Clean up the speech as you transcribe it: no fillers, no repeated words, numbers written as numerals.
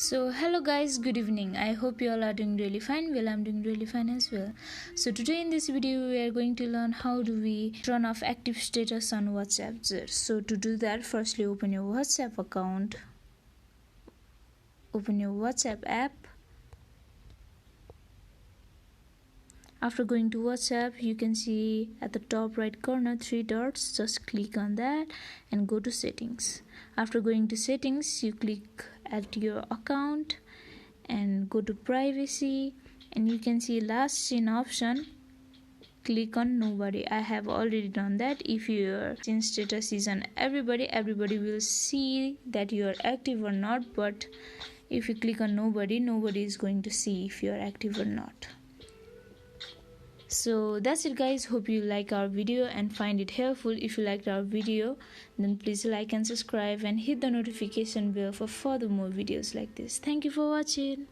So hello guys, good evening. I hope you all are doing really fine. Well, I'm doing really fine as well. So today in this video we are going to learn how do we turn off active status on WhatsApp. So to do that, firstly open your WhatsApp account, open your WhatsApp app. After going to WhatsApp, you can see at the top right corner 3 dots. Just click on that and go to settings. After going to settings, you click add your account and go to privacy, and you can see last seen option. Click on nobody. I have already done that. If your seen status is on everybody will see that you are active or not, but if you click on nobody is going to see if you are active or not. So that's it guys, hope you like our video and find it helpful. If you liked our video, then please like and subscribe and hit the notification bell for further more videos like this. Thank you for watching.